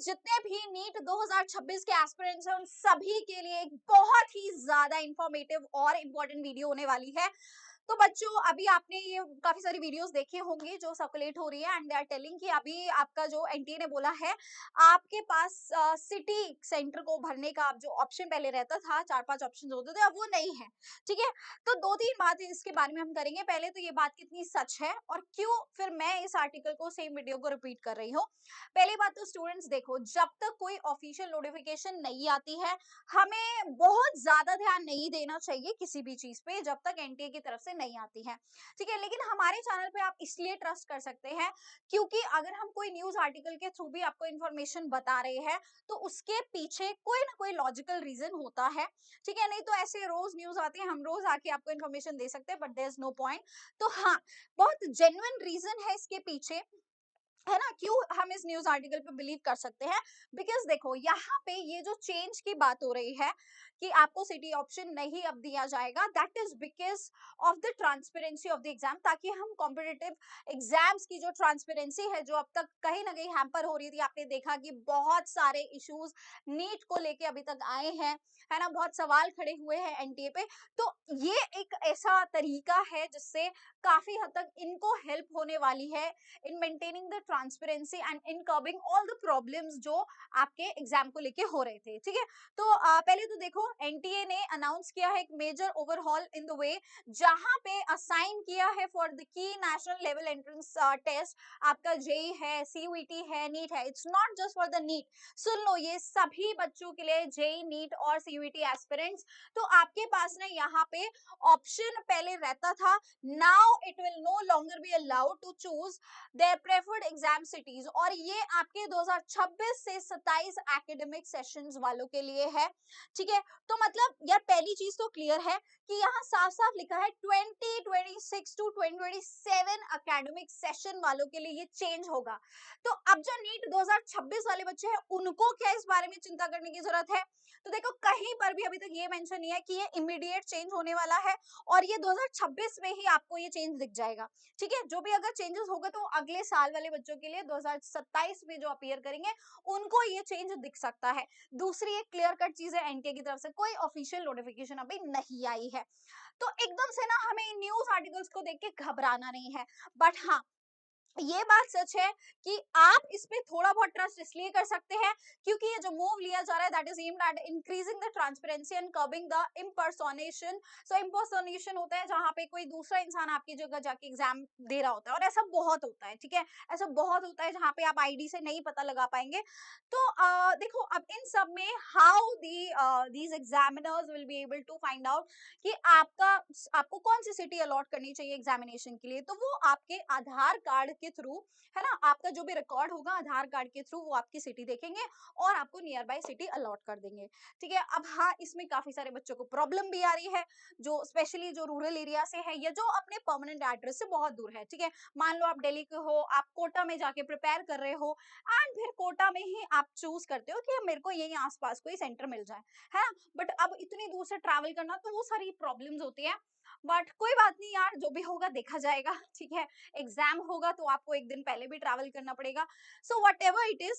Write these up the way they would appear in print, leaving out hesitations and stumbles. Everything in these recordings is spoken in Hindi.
जितने भी नीट 2026 के एस्पिरेंट्स हैं उन सभी के लिए एक बहुत ही ज्यादा इंफॉर्मेटिव और इम्पोर्टेंट वीडियो होने वाली है। तो बच्चों, अभी आपने ये काफी सारी वीडियोस देखे होंगे जो सर्कुलेट हो रही है एंड दे आर टेलिंग कि अभी आपका जो एनटीए ने बोला है आपके पास सिटी सेंटर को भरने का जो ऑप्शन पहले रहता था, 4-5 ऑप्शन होते थे, अब वो नहीं है। ठीक है, तो 2-3 बातें इसके बारे में हम करेंगे। पहले तो ये बात कितनी सच है और क्यों फिर मैं इस आर्टिकल को, सेम वीडियो को रिपीट कर रही हूँ। पहली बात तो स्टूडेंट्स देखो, जब तक कोई ऑफिशियल नोटिफिकेशन नहीं आती है हमें बहुत ज्यादा ध्यान नहीं देना चाहिए किसी भी चीज पे जब तक एनटीए की तरफ से नहीं आती है। ठीक है, लेकिन हमारे चैनल पे आप इसलिए ट्रस्ट कर सकते हैं क्योंकि अगर हम कोई न्यूज आर्टिकल के थ्रू भी आपको इन्फॉर्मेशन बता रहे हैं तो उसके पीछे कोई ना कोई लॉजिकल रीजन होता है। ठीक है, नहीं तो ऐसे रोज न्यूज आती है, हम रोज आके आपको इन्फॉर्मेशन दे सकते हैं but there is no point. तो हाँ, बहुत जेन्युइन रीजन है इसके पीछे, है ना, क्यों हम इस न्यूज आर्टिकल पे बिलीव कर सकते हैं। बिकॉज देखो, यहाँ पे ये जो चेंज की बात हो रही है कि आपको सिटी ऑप्शन नहीं अब दिया जाएगा, that is because of the transparency of the exam, ताकि हम कॉम्पिटिटिव एग्जाम्स की जो ट्रांसपेरेंसी है जो अब तक कहीं ना कहीं हैम्पर हो रही थी, आपने देखा कि बहुत सारे इश्यूज नीट को लेके अभी तक आए हैं, है ना, बहुत सवाल खड़े हुए हैं एनटीए पे। तो ये एक ऐसा तरीका है जिससे काफी हद तक इनको हेल्प होने वाली है in maintaining the transparency and in curbing all the problems जो आपके एग्जाम को लेके हो रहे थे। ठीक है, तो पहले तो देखो, एनटीए ने अनाउंस किया है एक major overhaul in the way, जहां पे असाइन किया है for the key national level entrance test, आपका जेई है, सीयूईटी है, नीट है। It's not just for the NEET, सुन लो, ये सभी बच्चों के लिए, जेई, नीट और सीयूईटी एस्पिरेंट्स। तो आपके पास ना यहाँ पे ऑप्शन पहले रहता था, now it will no longer be allowed to choose their preferred exam cities, और ये आपके 2026 से 27 एकेडमिक सेशंस वालों के लिए है। ठीक है, तो मतलब यार पहली चीज तो क्लियर है कि यहाँ साफ साफ लिखा है 2026 टू 2027 एकेडमिक सेशन वालों के लिए ये चेंज होगा। तो अब जो नीट 2026 वाले बच्चे हैं उनको क्या इस बारे में चिंता करने की जरूरत है? तो देखो, कहीं पर भी अभी तक ये मेंशन नहीं है कि ये इमीडिएट चेंज होने वाला है और ये 2026 में ही आपको ये चेंज दिख जाएगा। ठीक है, जो भी अगर चेंजेस होगा तो अगले साल वाले बच्चों के लिए 2027 में जो अपीयर करेंगे उनको ये चेंज दिख सकता है। दूसरी एक क्लियर कट चीज है, एनटीए की तरफ से कोई ऑफिशियल नोटिफिकेशन अभी नहीं आई है, तो एकदम से ना हमें न्यूज आर्टिकल्स को देख के घबराना नहीं है। बट हाँ, ये बात सच है कि आप इस पे थोड़ा बहुत ट्रस्ट इसलिए कर सकते हैं क्योंकि ये जो मूव लिया जा रहा है that is aimed at increasing the transparency and curbing the impersonation. So impersonation होता है जहां पे कोई दूसरा इंसान आपकी जगह जाके एग्जाम दे रहा होता है, और ऐसा बहुत होता है। ठीक है, ऐसा बहुत होता है जहां पे आप आईडी से नहीं पता लगा पाएंगे। तो देखो, अब इन सब में how these examiners will be able to find out कि आपको कौन सी सिटी अलॉट करनी चाहिए एग्जामिनेशन के लिए, तो वो आपके आधार कार्ड के थ्रू, है ना, आपका जो भी रिकॉर्ड होगा आधार कार्ड के थ्रू वो आपकी सिटी देखेंगे और आपको नियर बाय सिटी अलॉट कर देंगे। ठीक है, अब हाँ, इसमें काफी सारे बच्चों को प्रॉब्लम भी आ रही है जो स्पेशली जो रूरल एरिया से है या जो अपने परमानेंट एड्रेस से बहुत दूर है। ठीक है, मान लो आप दिल्ली के हो, आप कोटा में जाके प्रिपेयर कर रहे हो एंड फिर कोटा में ही आप चूज करते हो कि मेरे को यही आसपास कोई सेंटर मिल जाए, है ना, बट अब इतनी दूर से ट्रैवल करना तो वो सारी प्रॉब्लम्स होती है। बट कोई बात नहीं यार, जो भी होगा देखा जाएगा। ठीक है, एग्जाम होगा तो आपको एक दिन पहले भी ट्रैवल करना पड़ेगा। So what ever it is,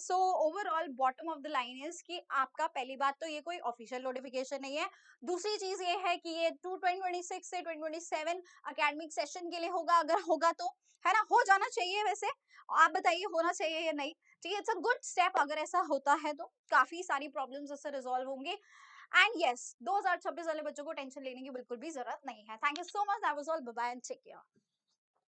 so overall bottom of the line is कि आपका, पहली बात तो ये कोई ऑफिशियल नोटिफिकेशन नहीं है। दूसरी चीज ये है कि ये 2026 से 2027 अकेडमिक सेशन के लिए होगा, अगर होगा तो, है ना, हो जाना चाहिए वैसे। आप बताइए होना चाहिए या नहीं? ठीक है, इट्स अ गुड स्टेप, अगर ऐसा होता है तो काफी सारी प्रॉब्लम्स इससे रिजॉल्व होंगे। एंड यस, 2026 वाले बच्चों को टेंशन लेने की बिल्कुल भी जरूरत नहीं है। Thank you so much, that was all, bye bye and take care.